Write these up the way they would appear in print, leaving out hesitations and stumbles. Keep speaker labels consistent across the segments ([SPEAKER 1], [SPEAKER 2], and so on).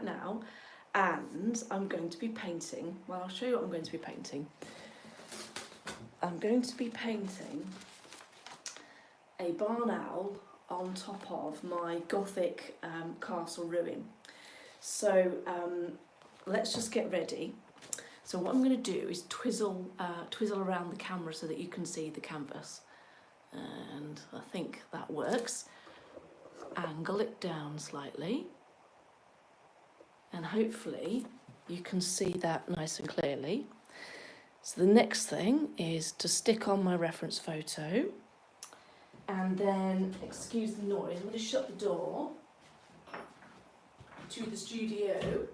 [SPEAKER 1] now, and I'm going to be painting, well, I'll show you what I'm going to be painting. I'm going to be painting a barn owl on top of my Gothic castle ruin. So let's just get ready. So what I'm going to do is twizzle around the camera so that you can see the canvas. And I think that works. Angle it down slightly. And hopefully you can see that nice and clearly. So the next thing is to stick on my reference photo. And then, excuse the noise, I'm going to shut the door to the studio.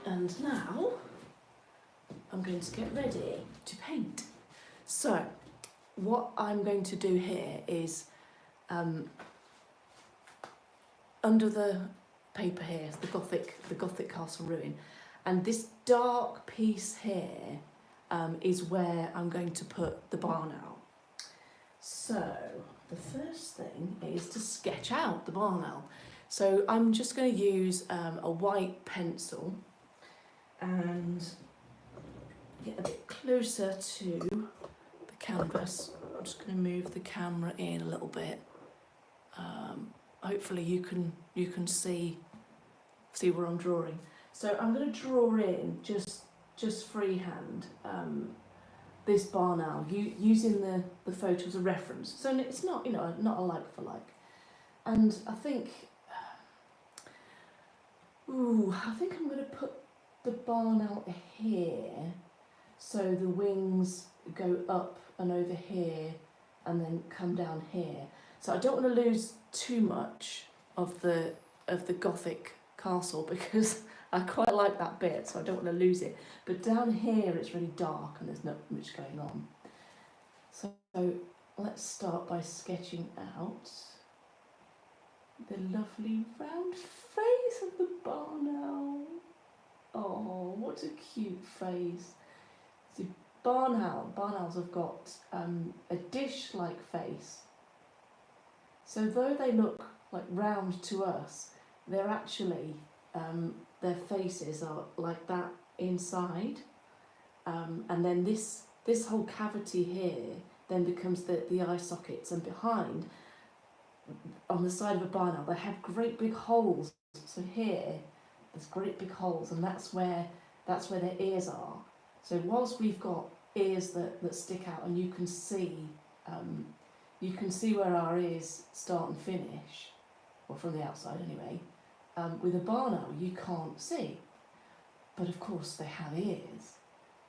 [SPEAKER 1] And now I'm going to get ready to paint. So what I'm going to do here is under the paper here is the Gothic castle ruin, and this dark piece here is where I'm going to put the barn owl. So the first thing is to sketch out the barn owl. So I'm just going to use a white pencil and get a bit closer to the canvas. I'm just going to move the camera in a little bit. Hopefully you can see where I'm drawing. So I'm going to draw in just freehand this barn owl, using the photo as a reference. So it's not, you know, not a like for like. And I think I'm going to put the barn owl here, so the wings go up and over here and then come down here. So I don't want to lose too much of the Gothic castle, because I quite like that bit, so I don't want to lose it. But down here it's really dark and there's not much going on. So let's start by sketching out the lovely round face of the barn owl. Oh, what a cute face. See, barn owls have got a dish-like face. So though they look like round to us, they're actually, their faces are like that inside. And then this whole cavity here then becomes the eye sockets, and behind, on the side of a barn owl, they have great big holes. So here, there's great big holes, and that's where their ears are. So whilst we've got ears that stick out, and you can see where our ears start and finish, or from the outside anyway. With a barn owl, you can't see, but of course they have ears.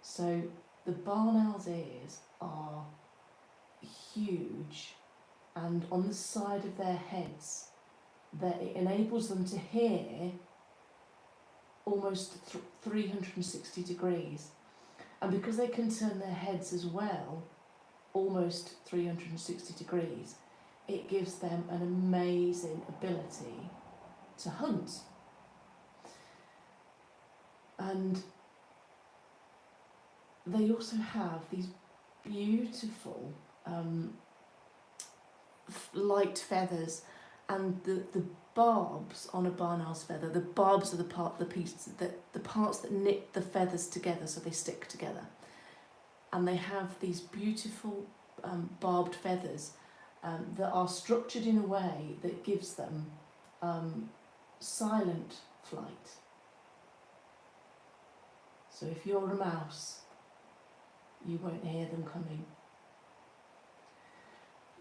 [SPEAKER 1] So the barn owl's ears are huge, and on the side of their heads, that it enables them to hear almost 360 degrees. And because they can turn their heads as well, almost 360 degrees, it gives them an amazing ability to hunt. And they also have these beautiful light feathers, and the barbs on a barn owl's feather, the barbs are the parts that knit the feathers together so they stick together. And they have these beautiful barbed feathers that are structured in a way that gives them silent flight. So if you're a mouse, you won't hear them coming.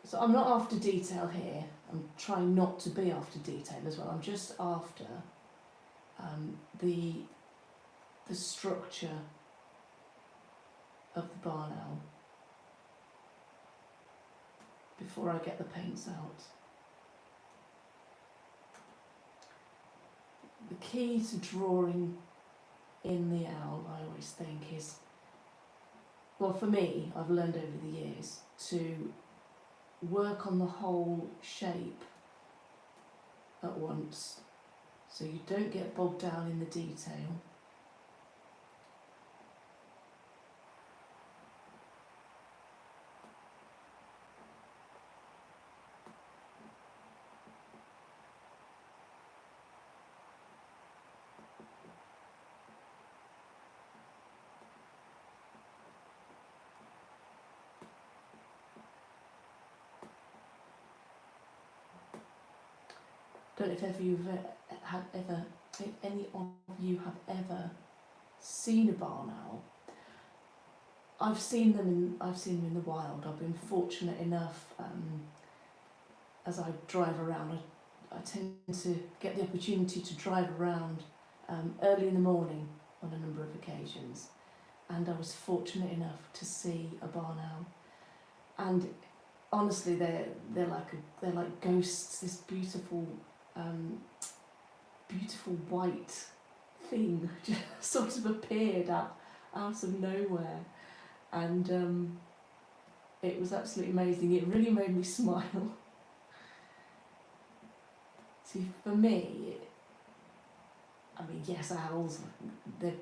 [SPEAKER 1] So I'm not after detail here. I'm trying not to be after detail as well. I'm just after the structure of the barn owl before I get the paints out. The key to drawing in the owl, I always think, is, well, for me, I've learned over the years to work on the whole shape at once, so you don't get bogged down in the detail. don't know if any of you have ever seen a barn owl. I've seen them in the wild. I've been fortunate enough, as I drive around, I tend to get the opportunity to drive around early in the morning on a number of occasions, and I was fortunate enough to see a barn owl. And honestly, they're like ghosts. This beautiful white thing just sort of appeared out of nowhere, and it was absolutely amazing. It really made me smile. See, for me, I mean, yes, owls, they're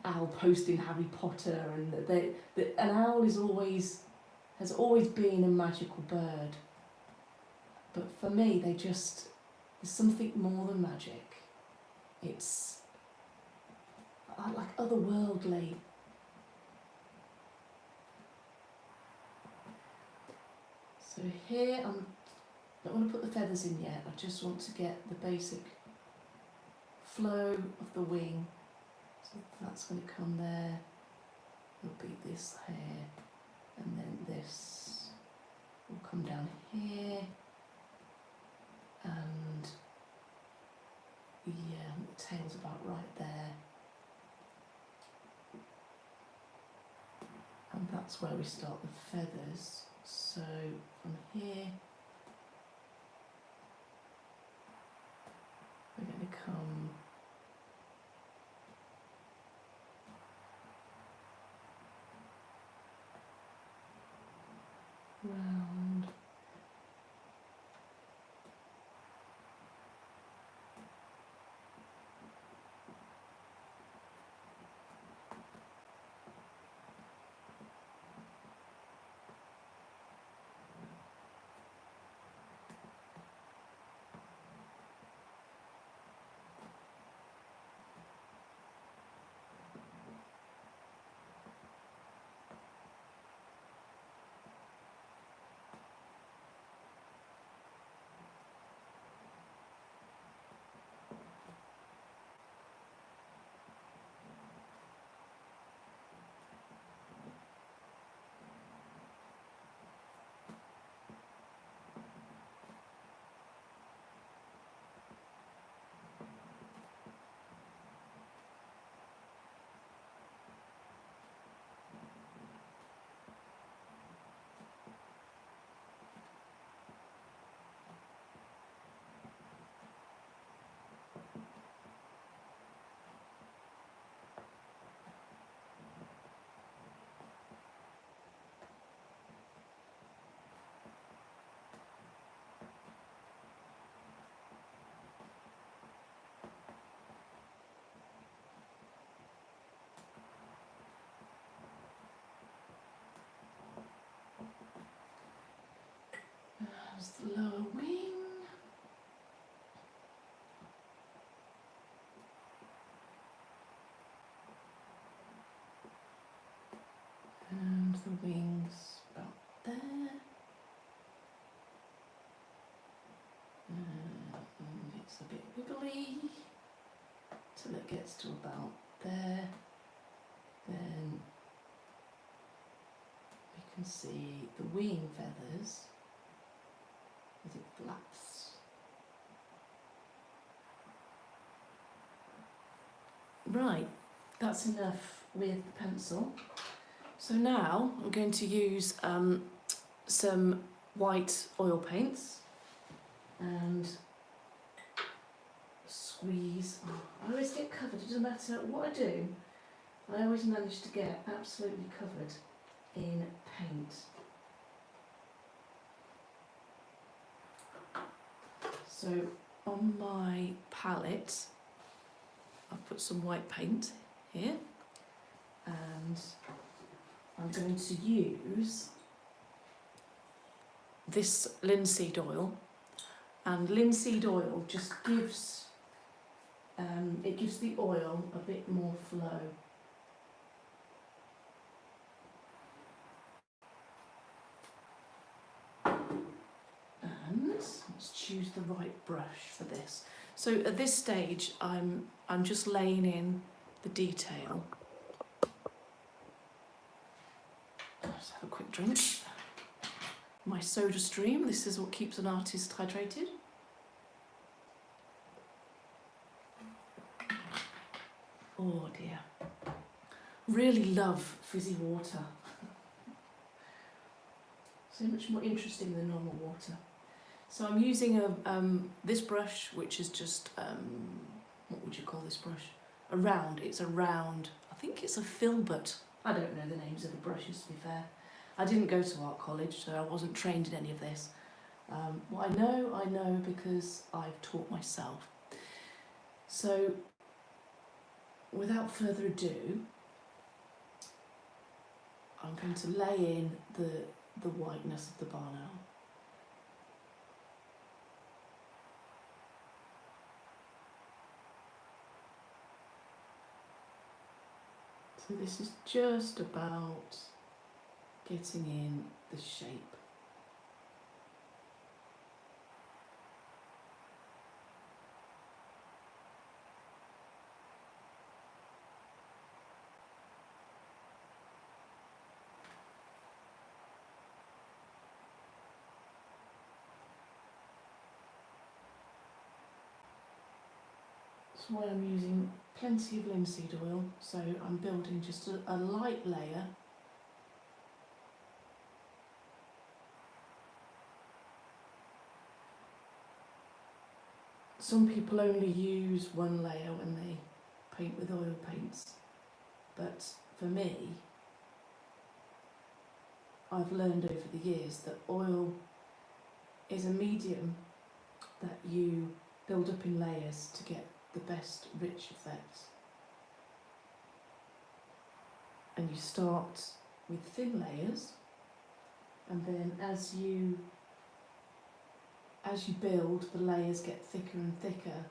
[SPEAKER 1] owl posting Harry Potter, and an owl has always been a magical bird. But for me, there's something more than magic. It's like otherworldly. So here, I don't want to put the feathers in yet. I just want to get the basic flow of the wing. So that's going to come there. There'll be this here, and then this will come down here, and yeah, the tail's about right there, and that's where we start the feathers. So from here we're going to come round. There's the lower wing. And the wings about there. And it's a bit wiggly till it gets to about there. Then we can see the wing feathers as it flaps. Right, that's enough with the pencil. So now I'm going to use some white oil paints and squeeze. Oh, I always get covered, it doesn't matter what I do, I always manage to get absolutely covered in paint. So on my palette, I've put some white paint here, and I'm going to use this linseed oil, and linseed oil just gives it gives the oil a bit more flow. And let's choose the right brush for this. So at this stage, I'm just laying in the detail. Let's have a quick drink. My soda stream, this is what keeps an artist hydrated. Oh dear. Really love fizzy water. So much more interesting than normal water. So I'm using this brush, which is just, what would you call this brush? A round. It's a round, I think it's a filbert. I don't know the names of the brushes, to be fair. I didn't go to art college, so I wasn't trained in any of this. What I know because I've taught myself. So, without further ado, I'm going to lay in the whiteness of the barn owl. So this is just about getting in the shape. That's why I'm using plenty of linseed oil, so I'm building just a light layer. Some people only use one layer when they paint with oil paints, but for me, I've learned over the years that oil is a medium that you build up in layers to get the best rich effects. And you start with thin layers, and then as you build, the layers get thicker and thicker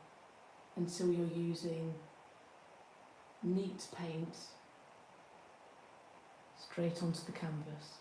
[SPEAKER 1] until you're using neat paint straight onto the canvas.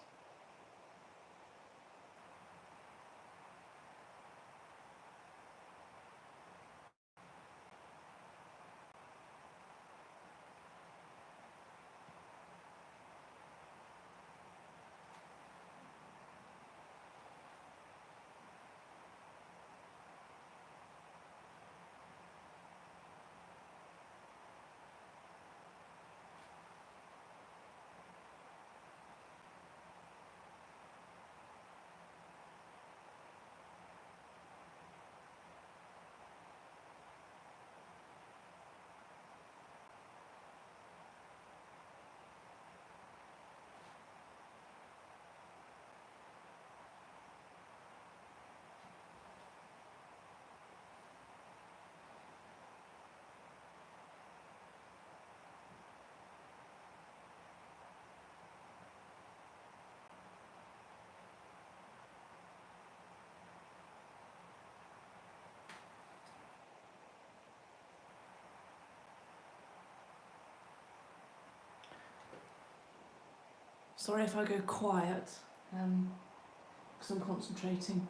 [SPEAKER 1] Sorry if I go quiet, because I'm concentrating.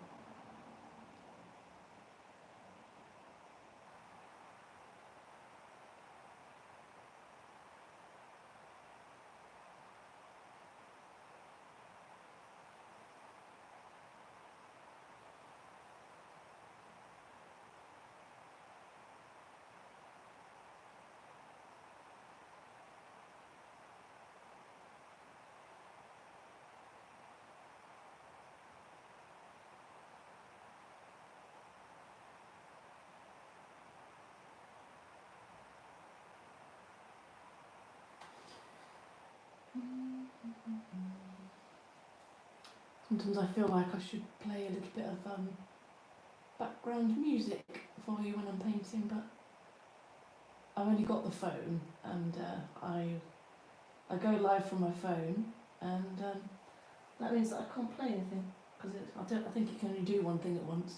[SPEAKER 1] Sometimes I feel like I should play a little bit of background music for you when I'm painting, but I've only got the phone, and I go live from my phone, and that means that I can't play anything, because I think you can only do one thing at once.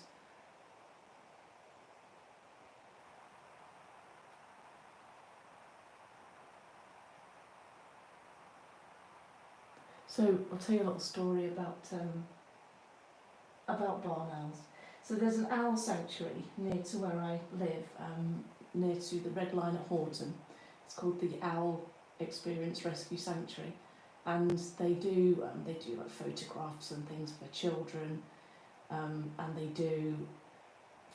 [SPEAKER 1] So I'll tell you a little story about barn owls. So there's an owl sanctuary near to where I live, near to the Red Line at Horton. It's called the Owl Experience Rescue Sanctuary, and they do like photographs and things for children, and they do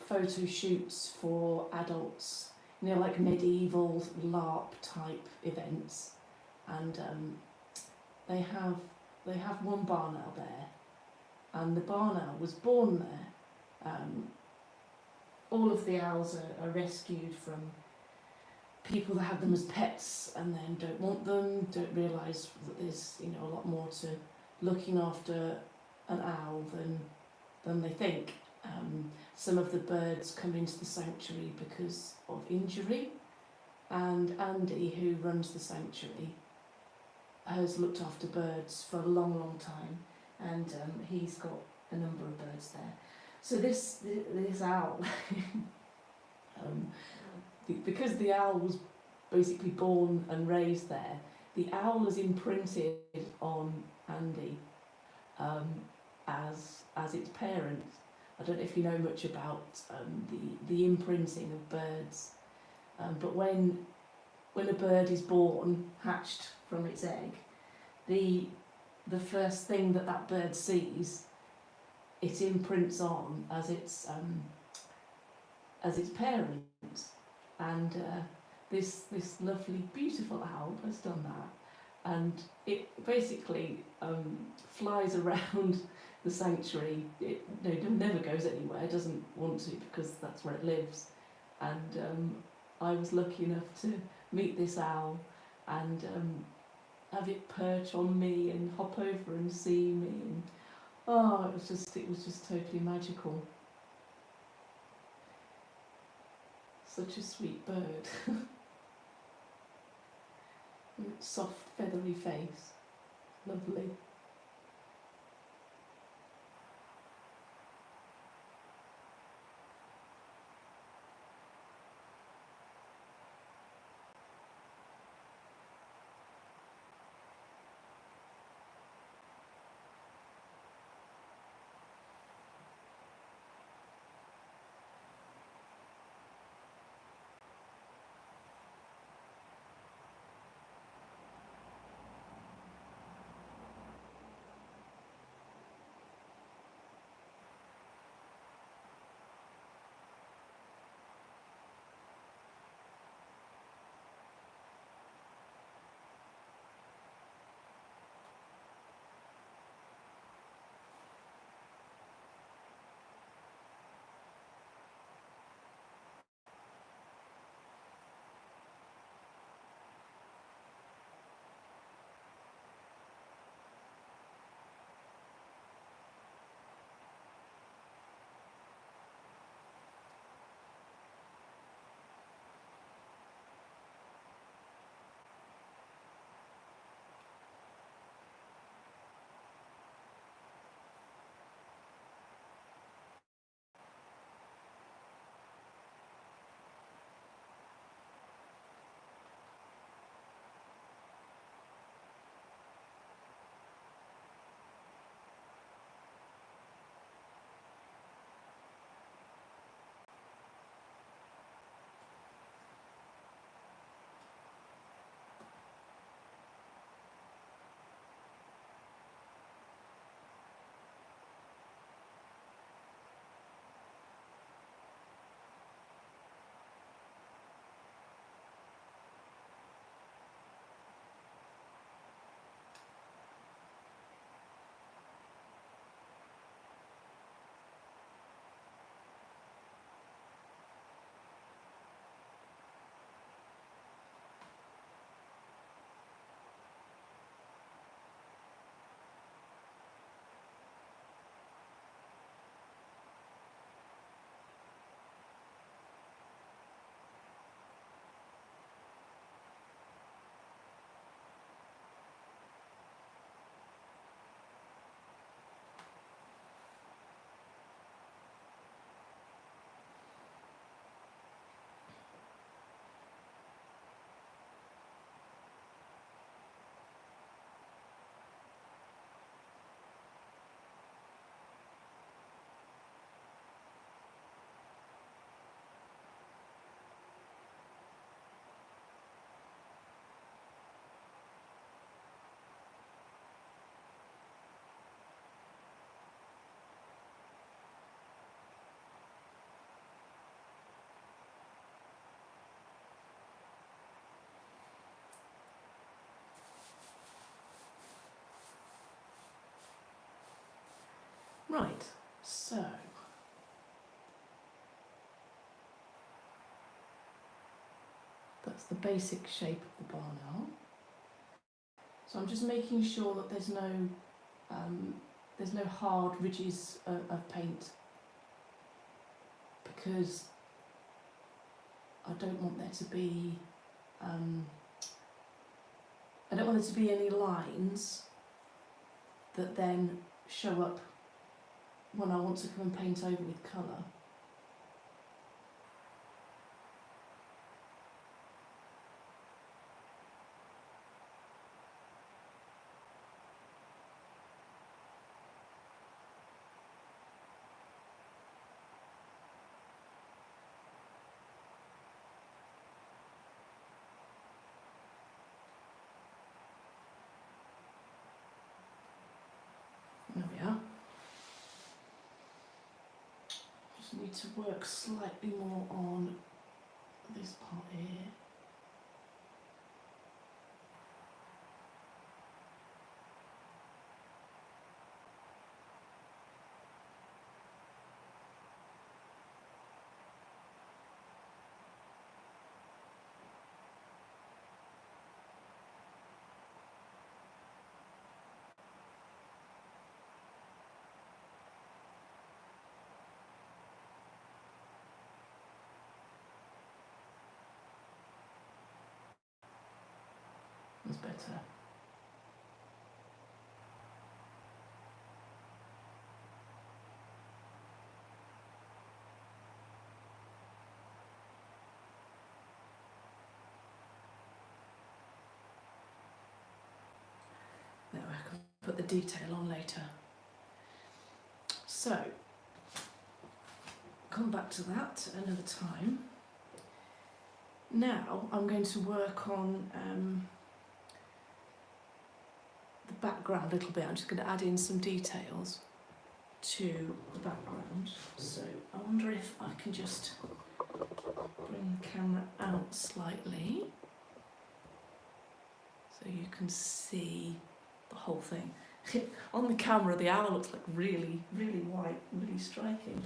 [SPEAKER 1] photo shoots for adults, you know, like medieval LARP type events, and they have one barn owl there, and the barn owl was born there. All of the owls are rescued from people that have them as pets and then don't want them, don't realise that there's, you know, a lot more to looking after an owl than they think. Some of the birds come into the sanctuary because of injury, and Andy, who runs the sanctuary, has looked after birds for a long, long time, and he's got a number of birds there. So this owl, because the owl was basically born and raised there, the owl is imprinted on Andy as its parent. I don't know if you know much about the imprinting of birds, but when a bird is born, hatched from its egg, the first thing that bird sees, it imprints on as its parent, and this lovely beautiful owl has done that, and it basically flies around the sanctuary. It never goes anywhere. It doesn't want to because that's where it lives, and I was lucky enough to meet this owl and have it perch on me and hop over and see me, and it was just totally magical. Such a sweet bird. Soft feathery face, lovely. Right, so that's the basic shape of the barn owl. So I'm just making sure that there's no hard ridges of paint, because I don't want there to be any lines that then show up when I want to come and paint over with colour. There we are. Just need to work slightly more on this part here. That's better. There, I can put the detail on later. So, come back to that another time. Now I'm going to work on the background a little bit. I'm just going to add in some details to the background. So I wonder if I can just bring the camera out slightly so you can see the whole thing. On the camera the owl looks like really, really white, really striking.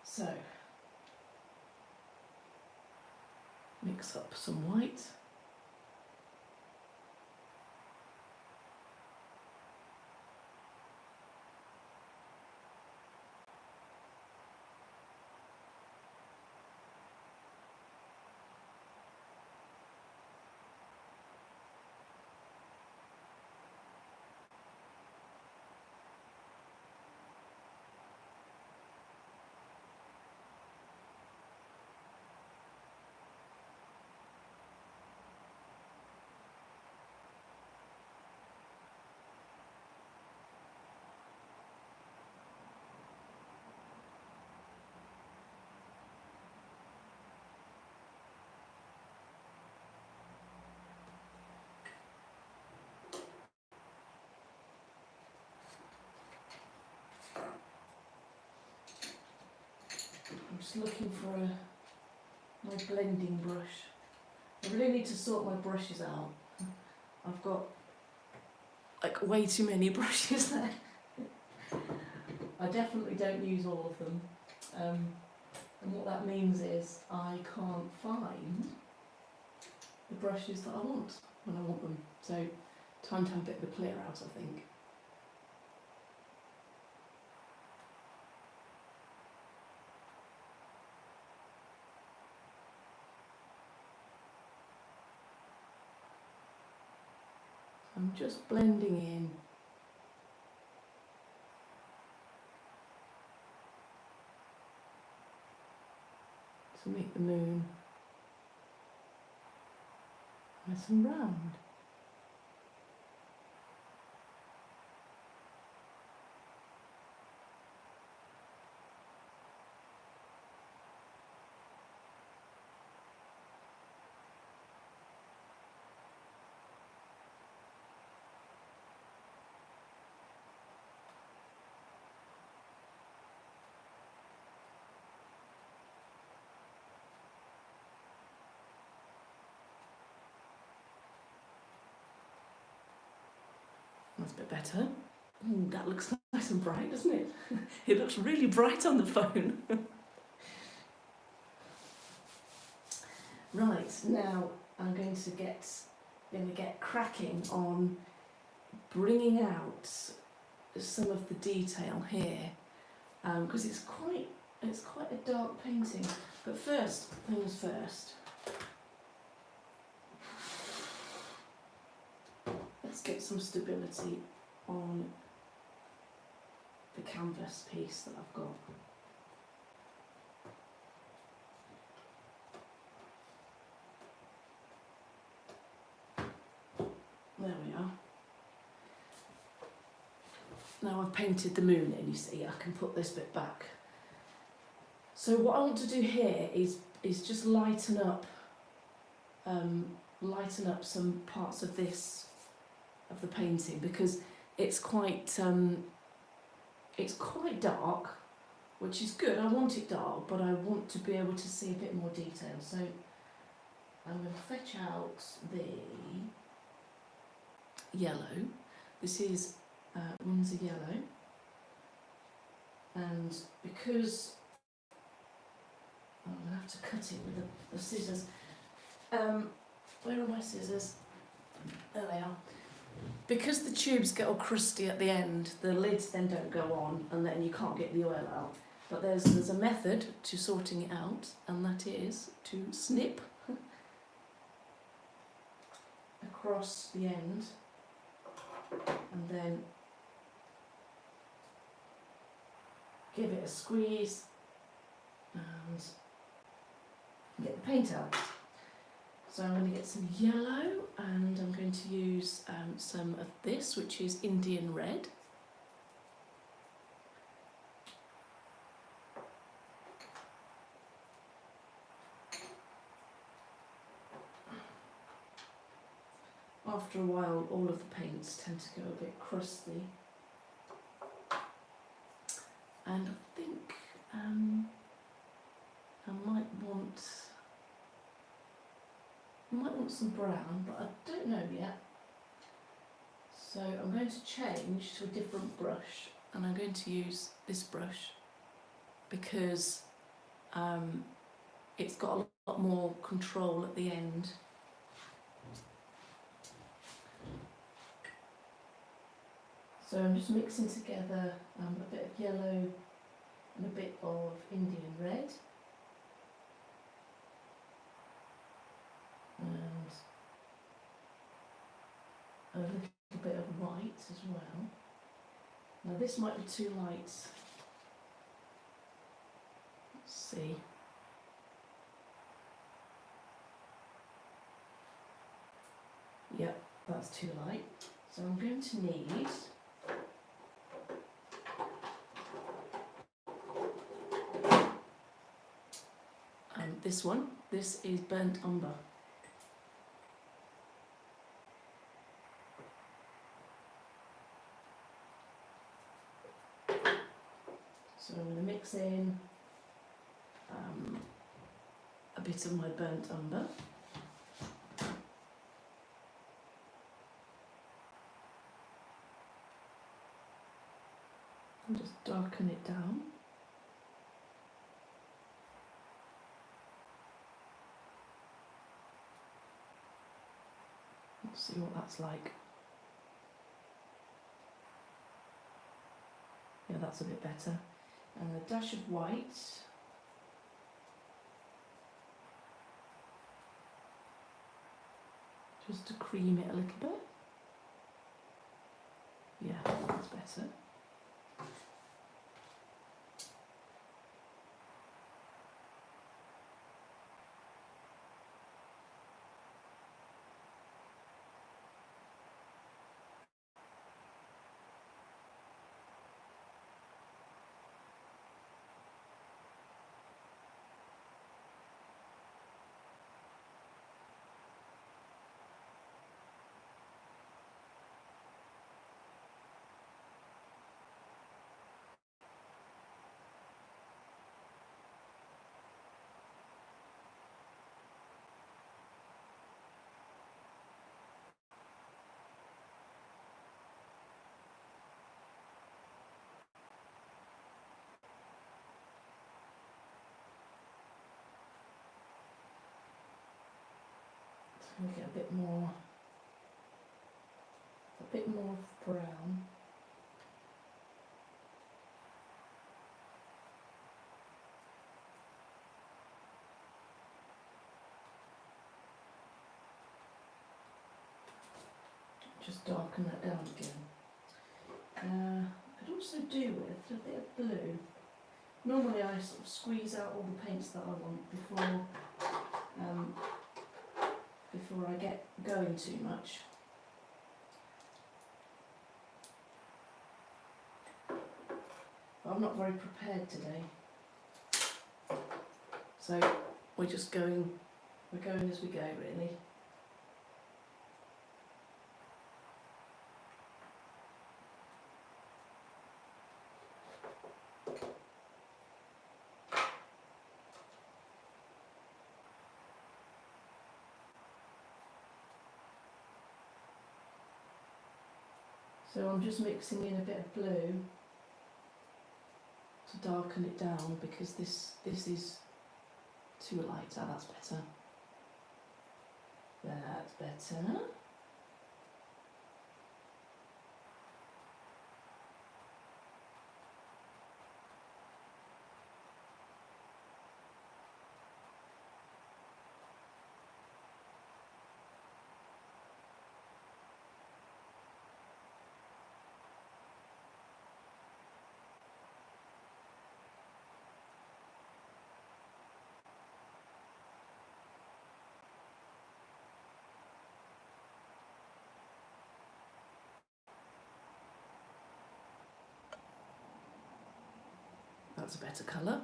[SPEAKER 1] So mix up some white. I'm just looking for my blending brush. I really need to sort my brushes out. I've got like way too many brushes there. I definitely don't use all of them. And what that means is I can't find the brushes that I want when I want them. So time to have a bit of a clear out, I think. I'm just blending in to make the moon nice and round. That's a bit better. Ooh, that looks nice and bright, doesn't it? It looks really bright on the phone. Right, now I'm going to get cracking on bringing out some of the detail here, because it's quite a dark painting. But first things first, let's get some stability on the canvas piece that I've got. There we are. Now I've painted the moon in, you see, I can put this bit back. So what I want to do here is just lighten up some parts of the painting, because it's quite dark, which is good. I want it dark, but I want to be able to see a bit more detail. So I'm going to fetch out the yellow. This is Windsor yellow, and because I'm going to have to cut it with the scissors. Where are my scissors? There they are. Because the tubes get all crusty at the end, the lids then don't go on, and then you can't get the oil out. But there's a method to sorting it out, and that is to snip across the end, and then give it a squeeze and get the paint out. So I'm going to get some yellow, and I'm going to use some of this, which is Indian red. After a while, all of the paints tend to go a bit crusty, and I think I might want some brown, but I don't know yet. So I'm going to change to a different brush, and I'm going to use this brush because it's got a lot more control at the end. So I'm just mixing together a bit of yellow and a bit of Indian red, and a little bit of white as well. Now this might be too light. Let's see. Yep, that's too light. So I'm going to need this one. This is burnt umber. So I'm going to mix in a bit of my burnt umber. And just darken it down. Let's see what that's like. Yeah, that's a bit better. And a dash of white. Just to cream it a little bit. Yeah, that's better. We'll get a bit more of brown. Just darken that down again. I could also do with a bit of blue. Normally I sort of squeeze out all the paints that I want before I get going too much. But I'm not very prepared today. So we're going as we go, really. So I'm just mixing in a bit of blue to darken it down, because this is too light. Ah, that's better. That's better. That's a better colour.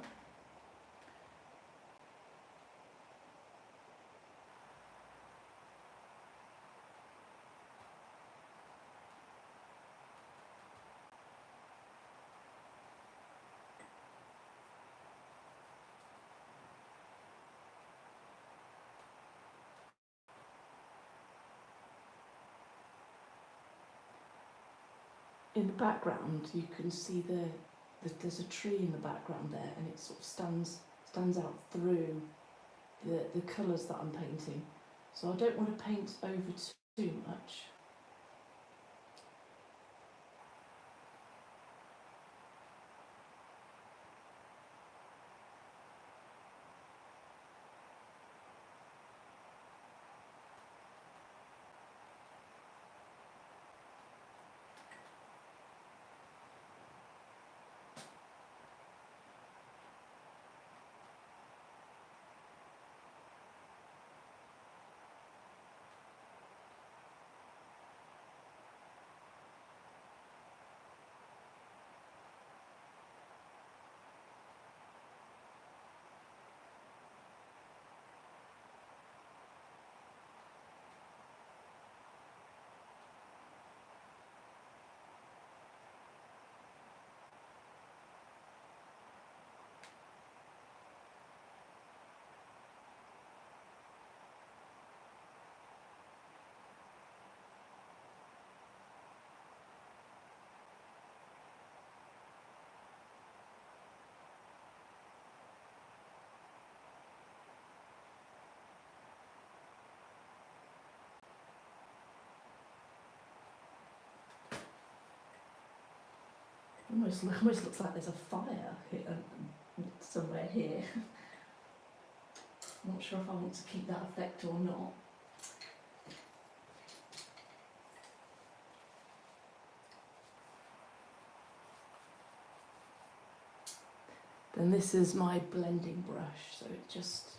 [SPEAKER 1] In the background, you can see there's a tree in the background there, and it sort of stands out through the colours that I'm painting. So I don't want to paint over too much. Almost looks like there's a fire somewhere here. Not sure if I want to keep that effect or not. Then this is my blending brush, so it just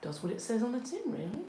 [SPEAKER 1] does what it says on the tin, really.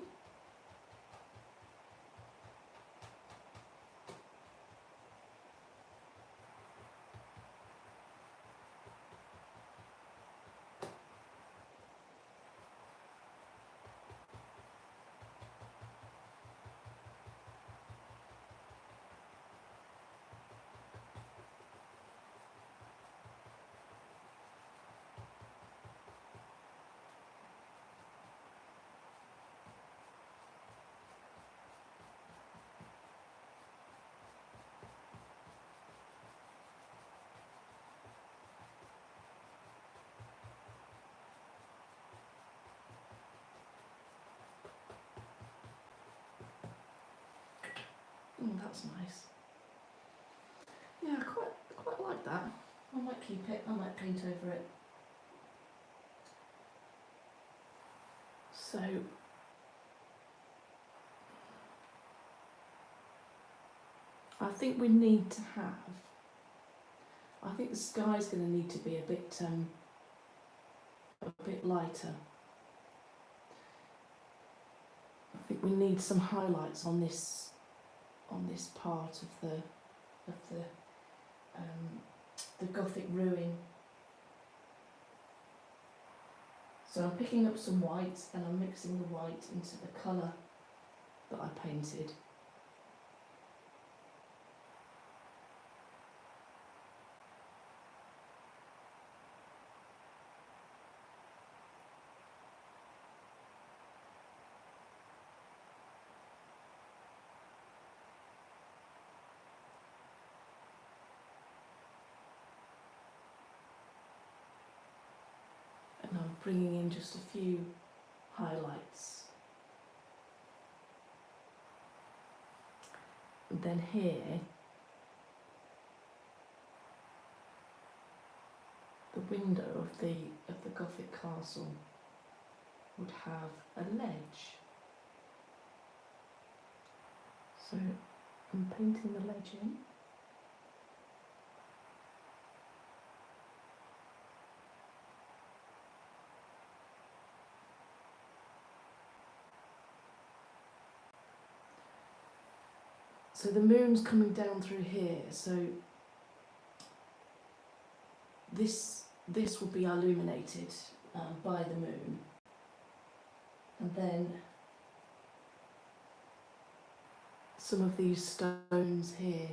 [SPEAKER 1] That's nice. Yeah, I quite like that. I might keep it. I might paint over it. So I think we need to have. I think the sky's going to need to be a bit lighter. I think we need some highlights on this part of the Gothic ruin. So I'm picking up some white and I'm mixing the white into the colour that I painted. And I'm bringing in just a few highlights. And then here, the window of the Gothic castle would have a ledge. So I'm painting the ledge in. So the moon's coming down through here, so this will be illuminated by the moon. And then some of these stones here,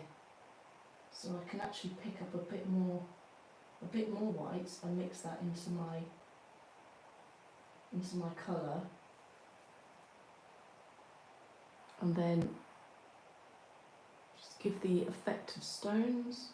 [SPEAKER 1] so I can actually pick up a bit more white and mix that into my colour, and then just give the effect of stones.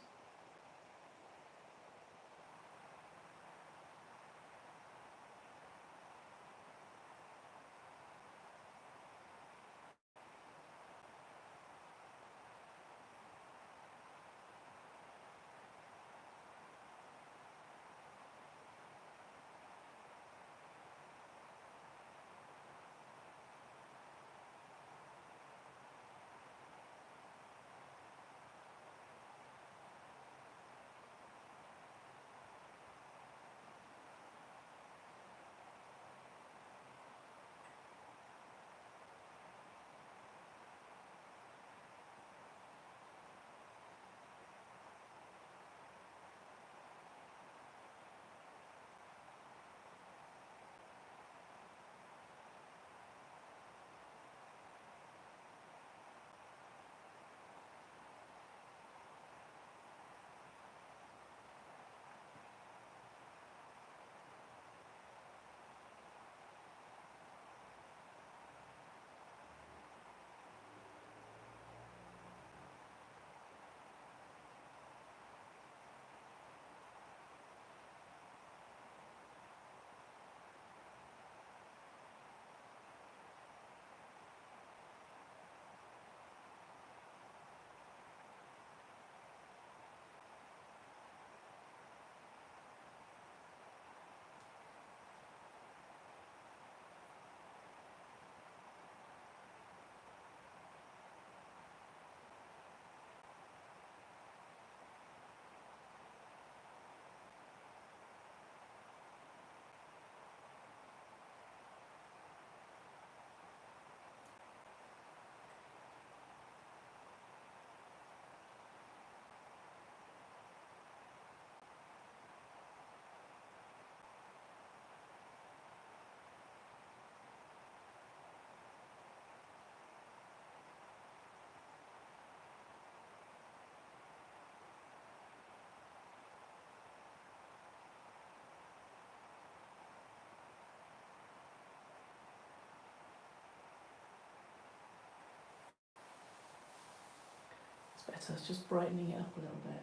[SPEAKER 1] It's better, it's just brightening it up a little bit.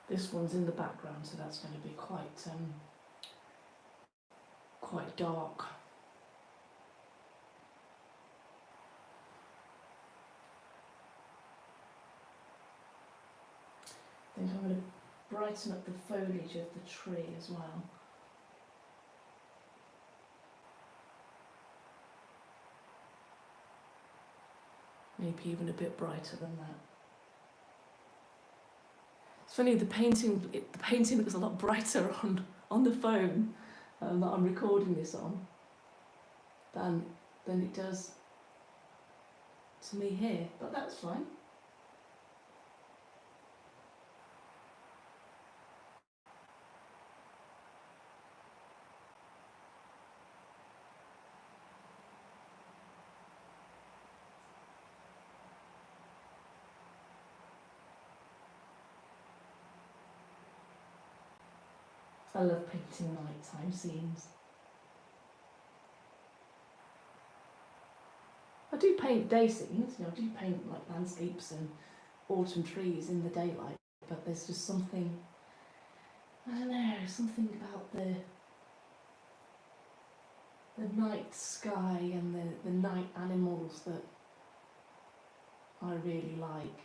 [SPEAKER 1] This one's in the background, so that's going to be quite dark. I think I'm going to brighten up the foliage of the tree as well. Maybe even a bit brighter than that. It's funny, the painting looks a lot brighter on the phone that I'm recording this on than it does to me here, but that's fine. I love painting nighttime scenes. I do paint day scenes, I do paint like landscapes and autumn trees in the daylight, but there's just something, I don't know, something about the night sky and the night animals that I really like.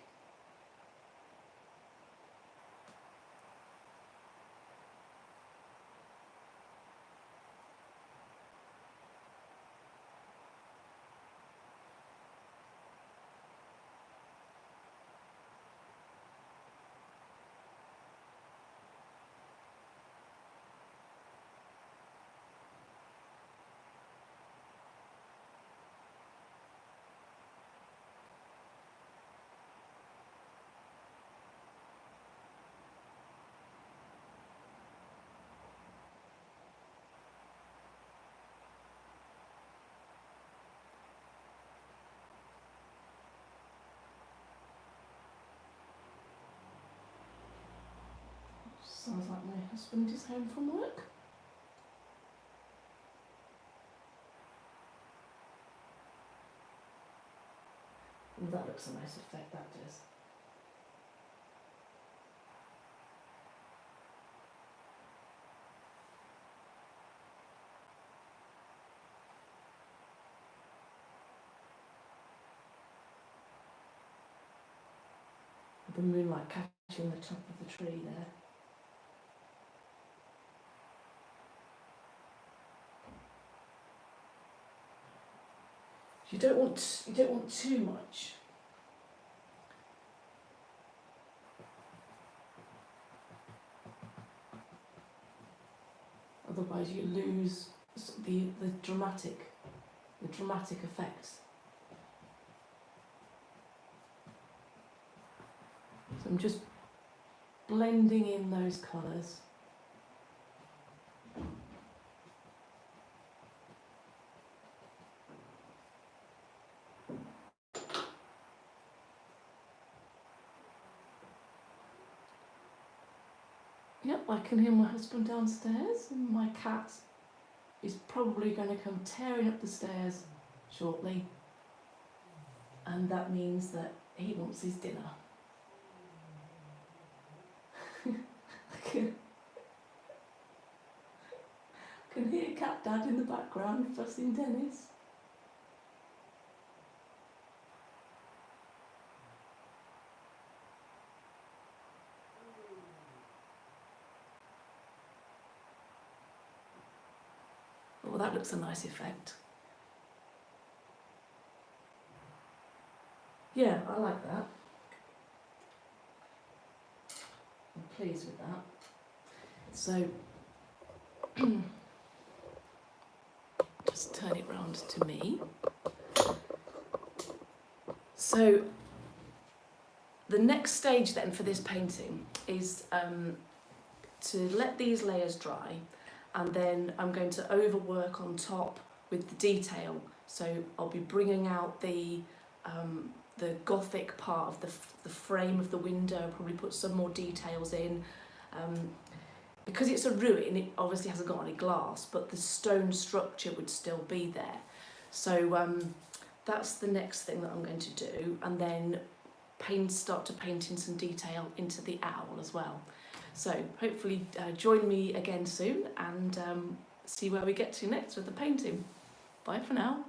[SPEAKER 1] Sounds like my husband is home from work. Oh, that looks a nice effect, that does. The moonlight catching the top of the tree there. You don't want too much. Otherwise you lose the dramatic effects. So I'm just blending in those colours. Yep, I can hear my husband downstairs, and my cat is probably going to come tearing up the stairs shortly, and that means that he wants his dinner. I can hear Cat Dad in the background fussing Dennis. Oh, that looks a nice effect. Yeah, I like that. I'm pleased with that. So, just turn it round to me. So, the next stage then for this painting is to let these layers dry, and then I'm going to overwork on top with the detail. So I'll be bringing out the gothic part of the frame of the window, probably put some more details in. Because it's a ruin, it obviously hasn't got any glass, but the stone structure would still be there. So that's the next thing that I'm going to do, and then start to paint in some detail into the owl as well. So hopefully join me again soon and see where we get to next with the painting. Bye for now.